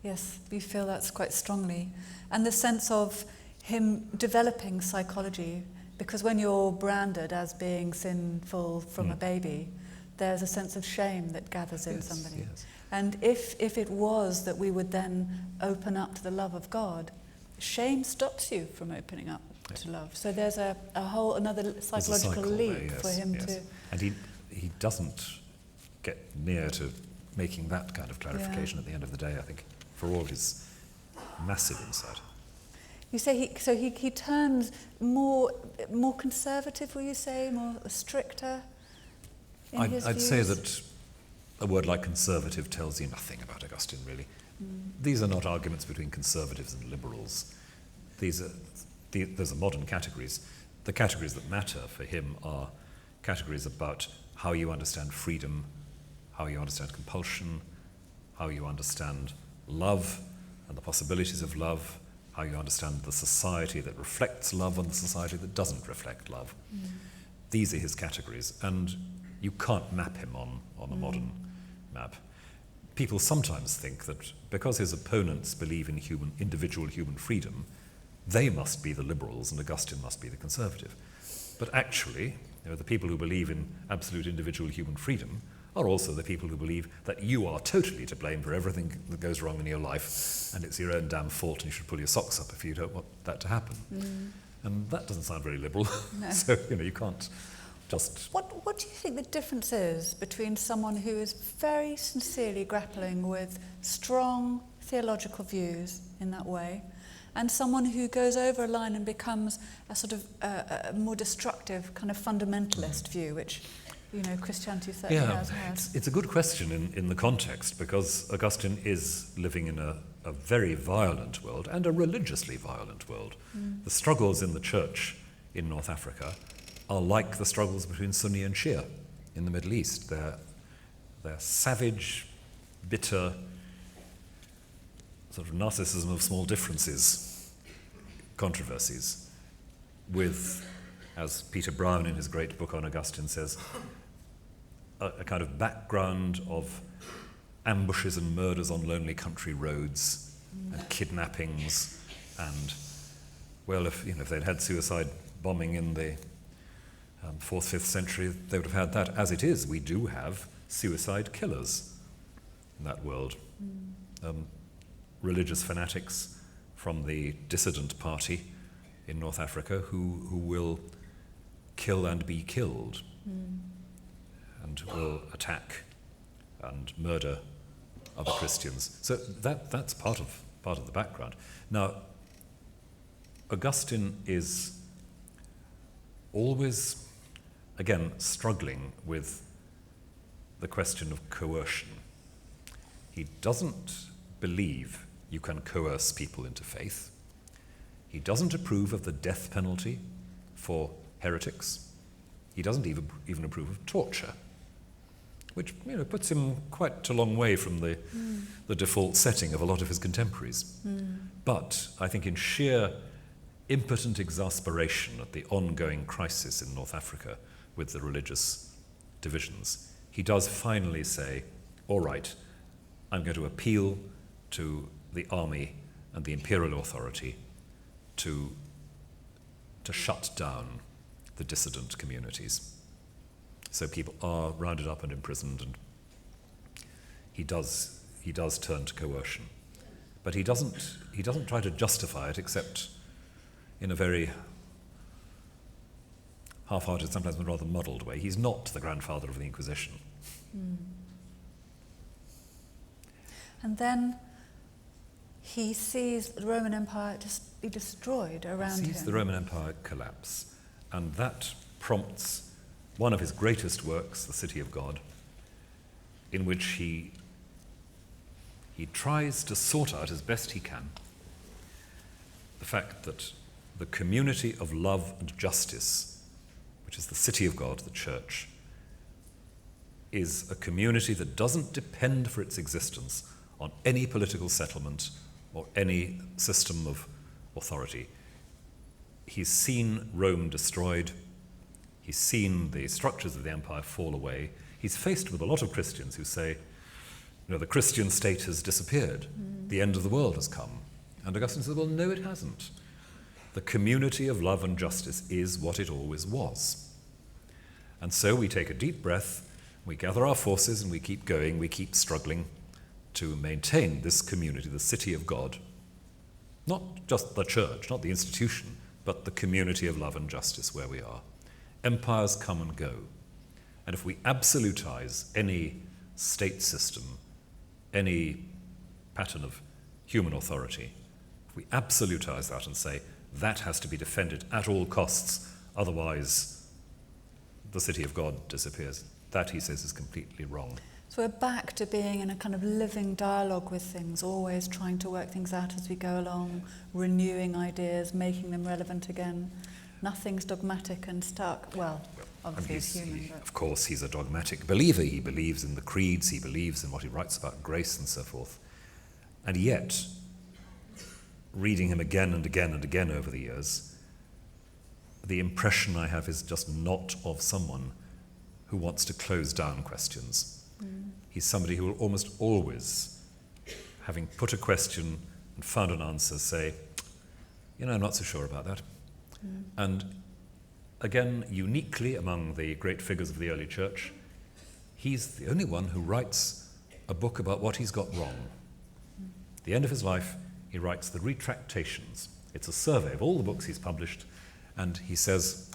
Yes, we feel that's quite strongly. And the sense of him developing psychology Because when you're branded as being sinful from a baby, there's a sense of shame that gathers in somebody. Yes. And if it was that we would then open up to the love of God, shame stops you from opening up to love. So there's a whole another psychological leap for him to. And he doesn't get near to making that kind of clarification at the end of the day, I think, for all his massive insight. You say he turns more conservative, will you say, more stricter in his I'd views? say that a word like conservative tells you nothing about Augustine, really. These are not arguments between conservatives and liberals. Those are modern categories. The categories that matter for him are categories about how you understand freedom, how you understand compulsion, how you understand love and the possibilities of love, how you understand the society that reflects love and the society that doesn't reflect love. These are his categories, and you can't map him on a modern map. People sometimes think that because his opponents believe in individual human freedom, they must be the liberals and Augustine must be the conservative. But actually, the people who believe in absolute individual human freedom are also the people who believe that you are totally to blame for everything that goes wrong in your life, and it's your own damn fault and you should pull your socks up if you don't want that to happen. And that doesn't sound very liberal. No. So, you can't just... What do you think the difference is between someone who is very sincerely grappling with strong theological views in that way and someone who goes over a line and becomes a sort of a more destructive kind of fundamentalist view, which, Christianity certainly has had? It's a good question in the context, because Augustine is living in a very violent world and a religiously violent world. The struggles in the church in North Africa are like the struggles between Sunni and Shia in the Middle East. They're savage, bitter, sort of narcissism of small differences, controversies, with, as Peter Brown in his great book on Augustine says, a kind of background of ambushes and murders on lonely country roads and kidnappings and, well, if they'd had suicide bombing in the 4th, 5th century, they would have had that. As it is, we do have suicide killers in that world. Religious fanatics from the dissident party in North Africa who will kill and be killed and will attack and murder other Christians. So that's part of the background. Now, Augustine is always, again, struggling with the question of coercion. He doesn't believe you can coerce people into faith. He doesn't approve of the death penalty for heretics. He doesn't even approve of torture, which puts him quite a long way from the default setting of a lot of his contemporaries. But I think in sheer impotent exasperation at the ongoing crisis in North Africa with the religious divisions, he does finally say, all right, I'm going to appeal to the army and the imperial authority to shut down the dissident communities. So people are rounded up and imprisoned, and he does turn to coercion. But he doesn't try to justify it except in a very half-hearted, sometimes in a rather muddled way. He's not the grandfather of the Inquisition. And then he sees the Roman Empire just be destroyed around him. He sees the Roman Empire collapse, and that prompts one of his greatest works, The City of God, in which he tries to sort out as best he can the fact that the community of love and justice, which is the City of God, the Church, is a community that doesn't depend for its existence on any political settlement or any system of authority. He's seen Rome destroyed. He's seen the structures of the empire fall away. He's faced with a lot of Christians who say, the Christian state has disappeared. The end of the world has come. And Augustine says, well, no, it hasn't. the community of love and justice is what it always was. And so we take a deep breath, we gather our forces, and we keep going, we keep struggling to maintain this community, the city of God. Not just the church, not the institution, but the community of love and justice where we are. Empires come and go. And if we absolutize any state system, any pattern of human authority, if we absolutize that and say that has to be defended at all costs, otherwise the city of God disappears, that, he says, is completely wrong. So we're back to being in a kind of living dialogue with things, always trying to work things out as we go along, renewing ideas, making them relevant again. Nothing's dogmatic and stuck. Well, obviously he's human. Of course, he's a dogmatic believer. He believes in the creeds, he believes in what he writes about grace and so forth. And yet, reading him again and again and again over the years, the impression I have is just not of someone who wants to close down questions. He's somebody who will almost always, having put a question and found an answer, say, I'm not so sure about that. And again, uniquely among the great figures of the early church, he's the only one who writes a book about what he's got wrong. At the end of his life, he writes the Retractations. It's a survey of all the books he's published, and he says,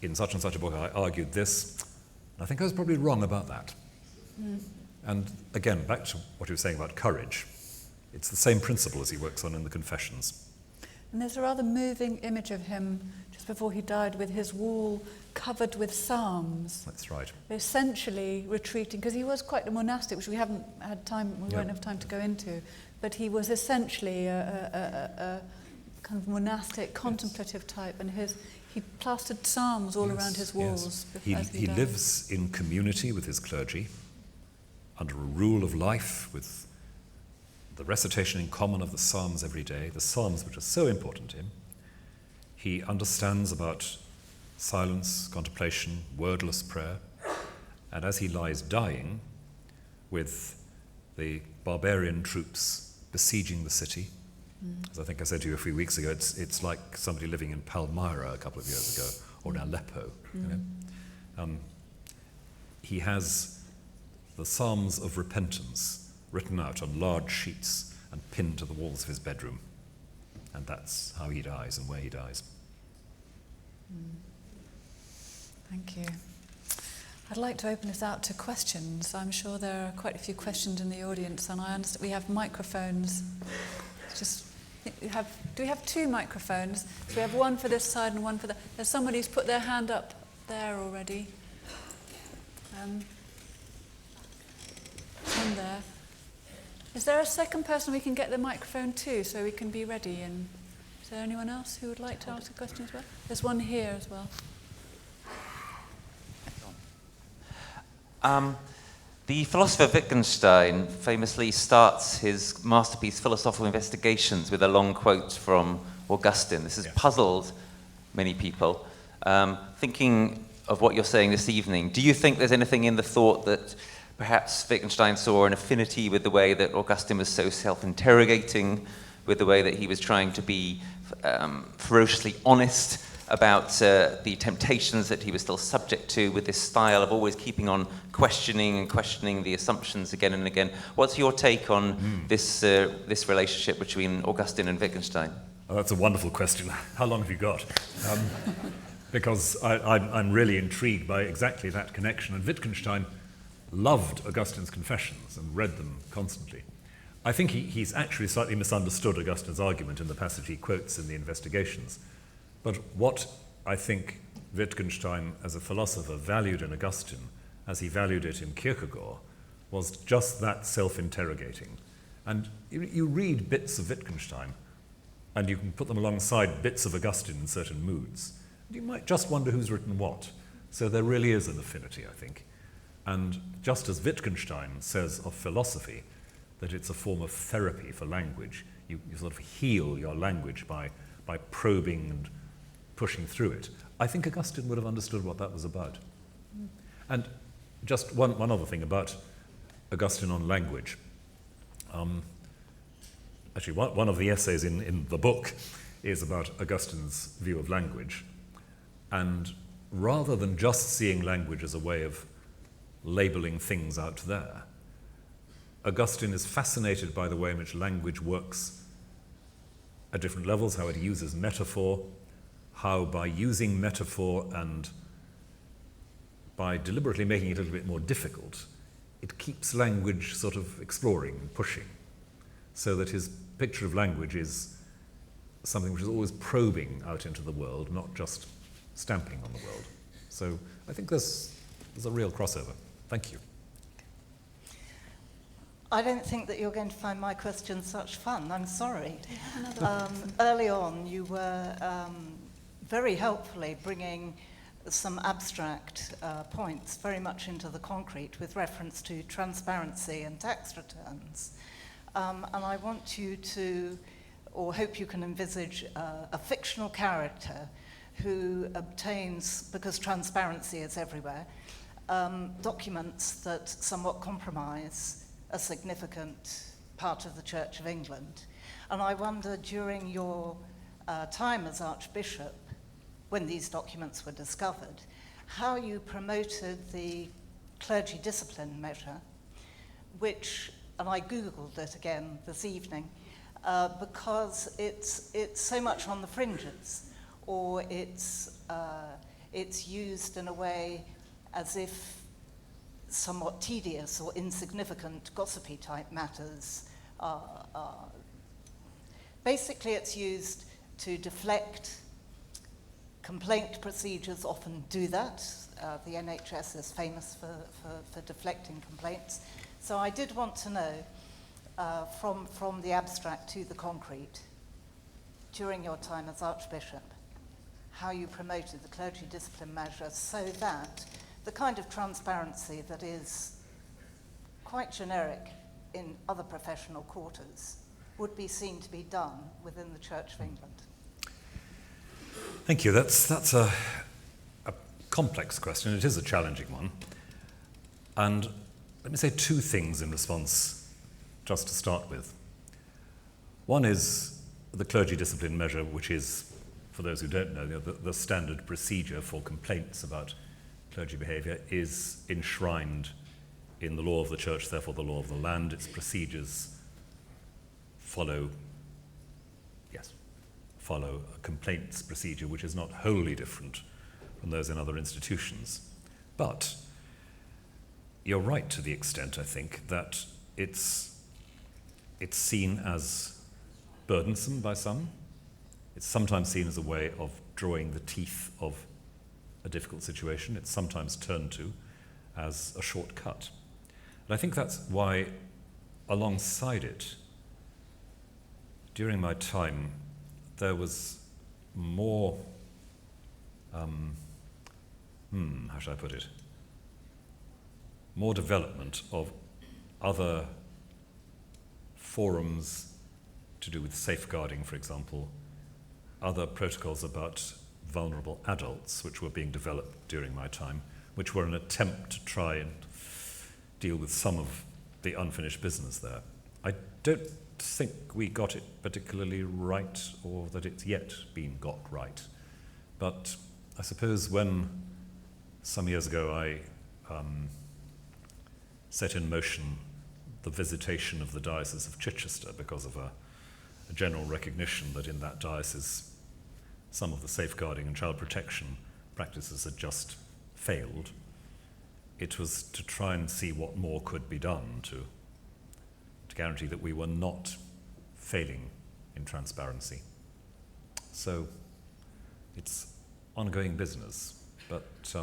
in such and such a book, I argued this, and I think I was probably wrong about that. And again, back to what he was saying about courage, it's the same principle as he works on in the Confessions. And there's a rather moving image of him just before he died with his wall covered with psalms. That's right. Essentially retreating, because he was quite a monastic, which we haven't had time, we won't have time to go into, but he was essentially a kind of monastic, contemplative type, and he plastered psalms all around his walls. Yes. He lives in community with his clergy, under a rule of life, with the recitation in common of the Psalms every day, the Psalms which are so important to him. He understands about silence, contemplation, wordless prayer, and as he lies dying, with the barbarian troops besieging the city, as I think I said to you a few weeks ago, it's like somebody living in Palmyra a couple of years ago, or in Aleppo. He has the Psalms of Repentance written out on large sheets and pinned to the walls of his bedroom. And that's how he dies and where he dies. Thank you. I'd like to open this out to questions. I'm sure there are quite a few questions in the audience, and I understand we have microphones. Do we have two microphones? So we have one for this side and one for that. There's somebody who's put their hand up there already. One there. Is there a second person we can get the microphone to so we can be ready? And is there anyone else who would like to ask a question as well? There's one here as well. The philosopher Wittgenstein famously starts his masterpiece Philosophical Investigations with a long quote from Augustine. This has puzzled many people. Thinking of what you're saying this evening, do you think there's anything in the thought that perhaps Wittgenstein saw an affinity with the way that Augustine was so self-interrogating, with the way that he was trying to be ferociously honest about the temptations that he was still subject to, with this style of always keeping on questioning the assumptions again and again? What's your take on this relationship between Augustine and Wittgenstein? Oh, that's a wonderful question. How long have you got? Because I'm really intrigued by exactly that connection. And Wittgenstein loved Augustine's Confessions and read them constantly. I think he's actually slightly misunderstood Augustine's argument in the passage he quotes in the Investigations. But what I think Wittgenstein, as a philosopher, valued in Augustine, as he valued it in Kierkegaard, was just that self-interrogating. And you read bits of Wittgenstein, and you can put them alongside bits of Augustine in certain moods. You might just wonder who's written what. So there really is an affinity, I think. And just as Wittgenstein says of philosophy, that it's a form of therapy for language, you sort of heal your language by probing and pushing through it. I think Augustine would have understood what that was about. And just one other thing about Augustine on language. Actually, one of the essays in the book is about Augustine's view of language. And rather than just seeing language as a way of labeling things out there, Augustine is fascinated by the way in which language works at different levels, how it uses metaphor, how by using metaphor and by deliberately making it a little bit more difficult, it keeps language sort of exploring and pushing, so that his picture of language is something which is always probing out into the world, not just stamping on the world. So I think there's a real crossover. Thank you. I don't think that you're going to find my question such fun. I'm sorry. Early on, you were very helpfully bringing some abstract points very much into the concrete with reference to transparency and tax returns. And I want you to, or hope you can envisage a fictional character who obtains, because transparency is everywhere, documents that somewhat compromise a significant part of the Church of England. And I wonder, during your time as Archbishop, when these documents were discovered, how you promoted the clergy discipline measure, which, and I Googled it again this evening, because it's so much on the fringes, or it's used in a way as if somewhat tedious or insignificant gossipy type matters are. Basically, it's used to deflect. Complaint procedures often do that. The NHS is famous for deflecting complaints. So I did want to know, from the abstract to the concrete, during your time as Archbishop, how you promoted the clergy discipline measure so that the kind of transparency that is quite generic in other professional quarters would be seen to be done within the Church of England. Thank you. That's a complex question. It is a challenging one. And let me say two things in response, just to start with. One is the clergy discipline measure, which is, for those who don't know, the standard procedure for complaints about clergy behaviour, is enshrined in the law of the church, therefore the law of the land. Its procedures follow a complaints procedure which is not wholly different from those in other institutions. But you're right to the extent, I think, that it's seen as burdensome by some. It's sometimes seen as a way of drawing the teeth of a difficult situation. It's sometimes turned to as a shortcut. And I think that's why, alongside it, during my time, there was more, how should I put it? More development of other forums to do with safeguarding, for example, other protocols about vulnerable adults, which were being developed during my time, which were an attempt to try and deal with some of the unfinished business there. I don't think we got it particularly right, or that it's yet been got right. But I suppose when some years ago I set in motion the visitation of the Diocese of Chichester because of a general recognition that in that diocese some of the safeguarding and child protection practices had just failed, it was to try and see what more could be done to guarantee that we were not failing in transparency. So it's ongoing business, but it's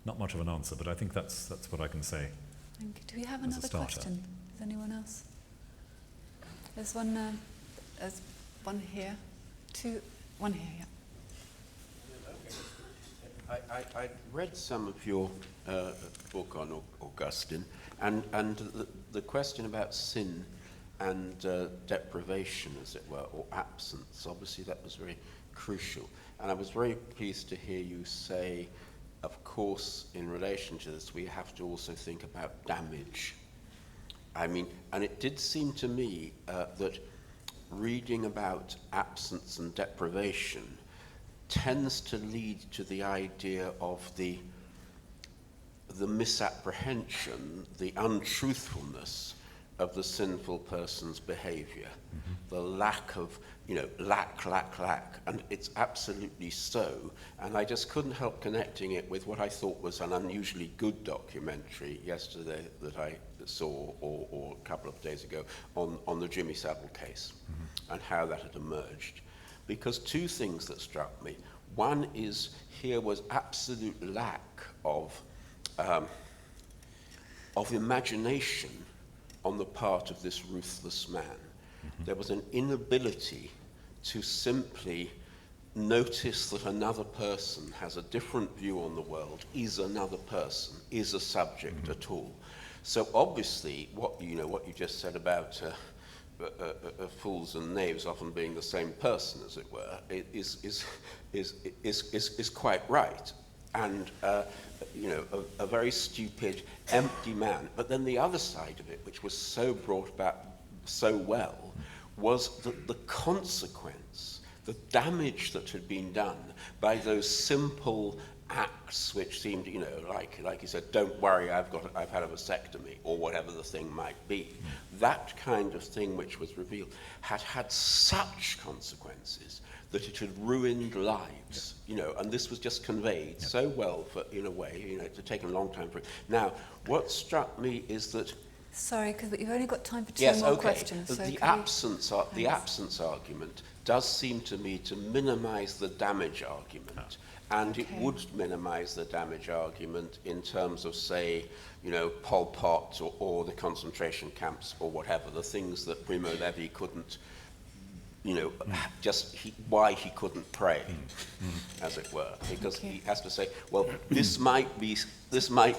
not much of an answer, but I think that's what I can say. Thank you. Do we have another question? Is anyone else? There's one here. One here, yeah. I read some of your book on Augustine, and the question about sin and deprivation, as it were, or absence, obviously that was very crucial. And I was very pleased to hear you say, of course, in relation to this, we have to also think about damage. I mean, and it did seem to me that reading about absence and deprivation tends to lead to the idea of the misapprehension, the untruthfulness of the sinful person's behavior, the lack of, lack, and it's absolutely so. And I just couldn't help connecting it with what I thought was an unusually good documentary yesterday that I saw, or a couple of days ago, on the Jimmy Savile case, and how that had emerged. Because two things that struck me. One is, here was absolute lack of imagination on the part of this ruthless man. There was an inability to simply notice that another person has a different view on the world, is another person, is a subject at all. So obviously, what you just said about fools and knaves often being the same person, as it were, is quite right. And a very stupid, empty man. But then the other side of it, which was so brought about so well, was the consequence, the damage that had been done by those simple acts which seemed, like you said, don't worry, I've had a vasectomy, or whatever the thing might be. That kind of thing which was revealed had such consequences that it had ruined lives, and this was just conveyed so well, in a way, it had taken a long time for it. Now, what struck me is that... Sorry, because you've only got time for two more questions. So the absence argument does seem to me to minimize the damage argument. And it would minimize the damage argument in terms of, say, Pol Pot or the concentration camps or whatever, the things that Primo Levi couldn't, why he couldn't pray, as it were, because he has to say, well, this might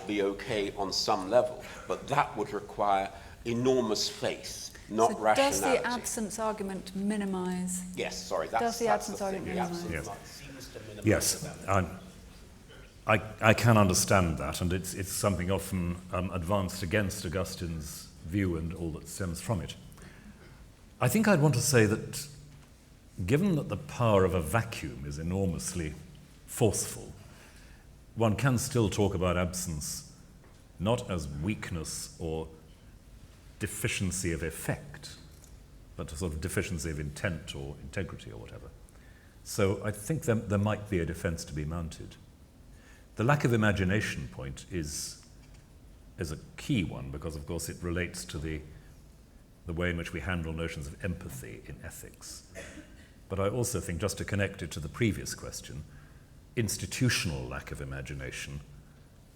be okay on some level, but that would require enormous faith, not so rationality. Does the absence argument minimize? Yes, sorry, does the absence argument minimize? Yes, I can understand that, and it's something often advanced against Augustine's view and all that stems from it. I think I'd want to say that given that the power of a vacuum is enormously forceful, one can still talk about absence not as weakness or deficiency of effect, but a sort of deficiency of intent or integrity or whatever. So I think there might be a defense to be mounted. The lack of imagination point is a key one, because of course it relates to the way in which we handle notions of empathy in ethics. But I also think, just to connect it to the previous question, institutional lack of imagination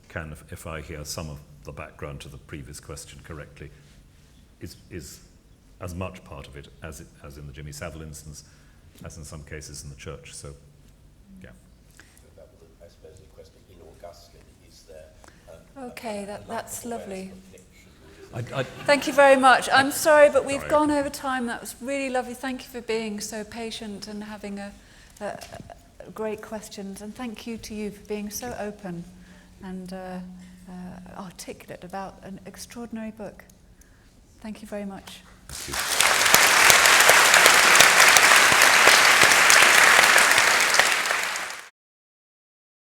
can, if I hear some of the background to the previous question correctly, is as much part of it as in the Jimmy Savile instance, as in some cases in the church. So, yeah. That was, I suppose, the question in Augustine, is there... Okay, that's lovely. I Thank you very much. I'm sorry, but we've gone over time. That was really lovely. Thank you for being so patient and having great questions. And thank you to you for being so open and articulate about an extraordinary book. Thank you very much. Thank you.